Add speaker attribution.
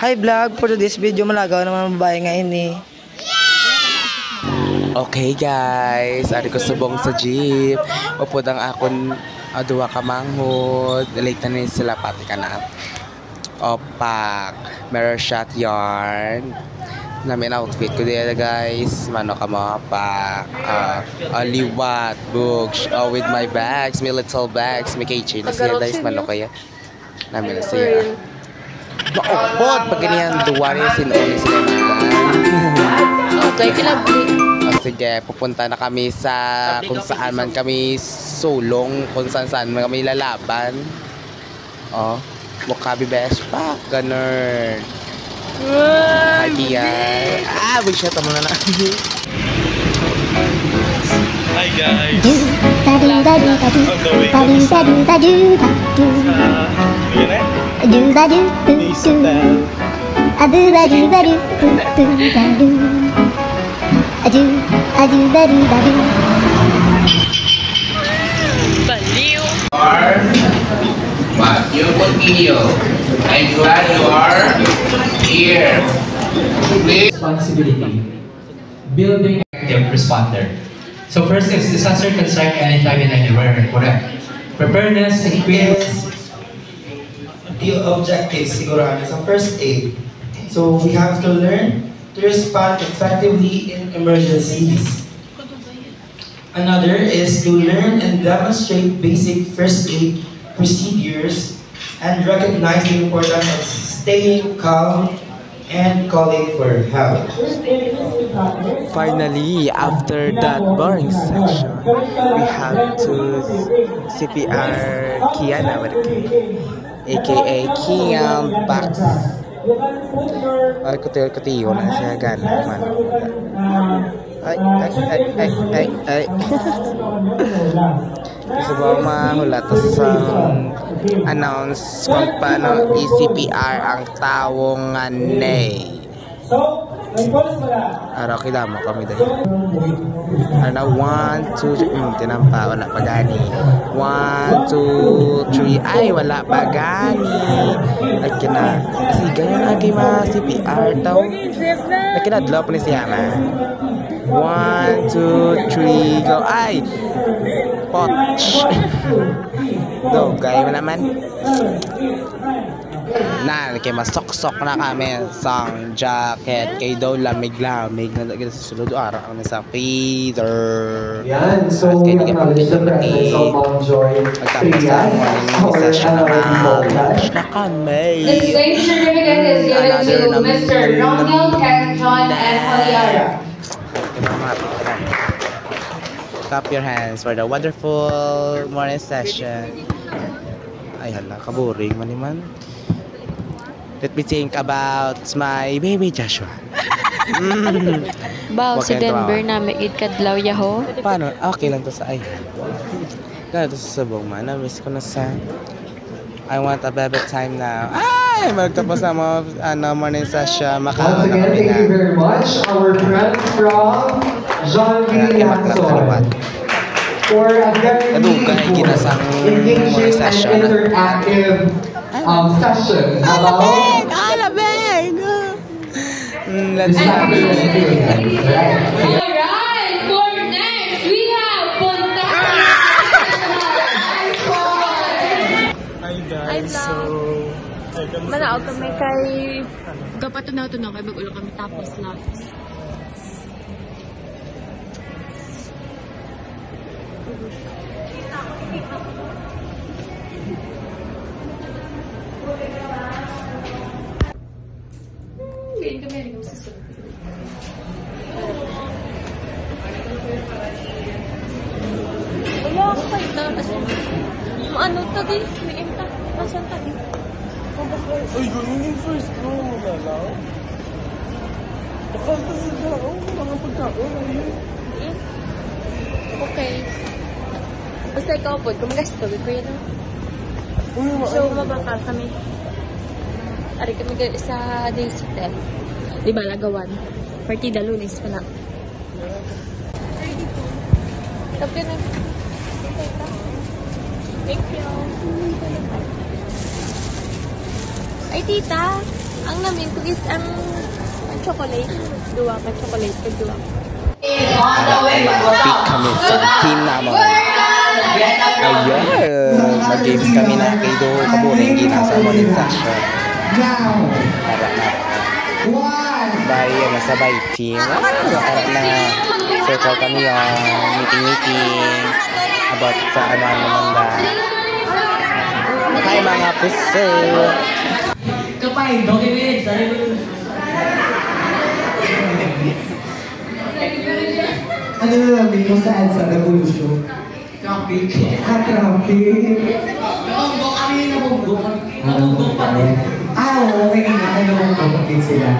Speaker 1: Hi vlog, for this video malagaw naman babae ngayon eh.
Speaker 2: Okay guys, ari ko subong sa jeep. Upod ang akon duwa ka manghod. Late na rin sila pati ka na. Opak, mirror shot yarn. Namin outfit ko dito guys. Mano ka mga pa liwat, books, with my bags, my little bags, may keychain na siya guys. Mano kaya namin na siya. Maupod pag ganyan duwa rin sinuli sila naman.
Speaker 3: Okay, kinabli.
Speaker 2: Sige, pupunta na kami sa kung saan man kami sulong, kung saan man kami lalaban. Oh, Mukabi best pa, ganun. Hi, Tia. Wait, shut up muna na.
Speaker 4: Hi, guys.
Speaker 5: But you continue. I'm glad you are here. Please.
Speaker 6: Responsibility. Building active responder. So first is disaster can strike anytime and anywhere. Correct. Preparedness, experience.
Speaker 7: The objectives siguro sa first aid. So we have to learn to respond effectively in emergencies. Another is to learn and demonstrate basic first aid procedures and recognize the importance of staying calm and calling for help.
Speaker 2: Finally, after that boring section, we have to CPR Kiana aka Kiam Bax. Ay, kutiyo na siya gana man. Ay. Gusto ba mahulat sa announce kung paano i-CPR ang tawong ney. Araw kidamo kami dahil. Ano, 1, 2, 3, tinampa, wala pa gani. 1, 2, 3, ay wala pa gani. At kina, kasi ganyan lagi ma-CPR daw. At kinadlaw pa ni siya ma. 1, 2, 3, go. Ay! Potch! Go, gaya mo naman. Na, kaya masok-sok na kami sa jacket. Kaya daw lamig-lamig na sa sulod araw na sa freezer.
Speaker 8: Yan, so we acknowledge the presence of Mom Joy.
Speaker 2: Magtapos sa morning session na lunch na kami.
Speaker 3: The same certificate is given to Mr. Rongil, Canton, and Haliara.
Speaker 2: Clap your hands for the wonderful morning session. Ay hala, kaboring man. Let me think about my baby Joshua.
Speaker 3: Baw, si Denver na may kadlaw yaho.
Speaker 2: Paano? Okay lang to sa ay. Gano'n to sa subong man. Na-miss ko na sa I want a baby time now. Ay! Magtapos na mga morning session.
Speaker 8: Once again, thank you very much. Our friends from Jean-Louis Lanson for a very meaningful, engaging, and interactive session about
Speaker 2: let's have it.
Speaker 3: Alright, for next, we have Punta.
Speaker 4: Hi guys, so
Speaker 3: Manaaw kami kay gapatunaw-tunaw kay bagulo kami tapos na. Ngayon kami rin sa sunod. Wala ako kahit na ano tadi, may imta. Nasaan tadi?
Speaker 4: ay, ganun yung first bro, magalaw. Bakal kasi daw, mga pagkaon, ayun.
Speaker 3: Okay. Basta ikaw po, kung magasto, ko yun. So, mabakal kami. Ari kami sa day hotel. Di ba, lagawan? Partida lunes pa na. Tapi na. Thank you. Ay, tita. Ang namin ko is ang chocolate. Duwa ka chocolate ka duwa.
Speaker 2: Pick kami sa team namin. Ayun, mag-games kami na kay Do Kaburing ginasa mo din section. Para na. Dahil sabay team. Para na circle kami yung meeting about sa ano-ano naman ba. Hi mga puso!
Speaker 6: Kapay, documents!
Speaker 8: Ano na namin mo saan sa revolution?
Speaker 6: Traffic.
Speaker 8: Traffic.
Speaker 6: Nabunggo kami, nabunggo pa rin.
Speaker 8: Oo, okay na. Nabunggo pa rin sila.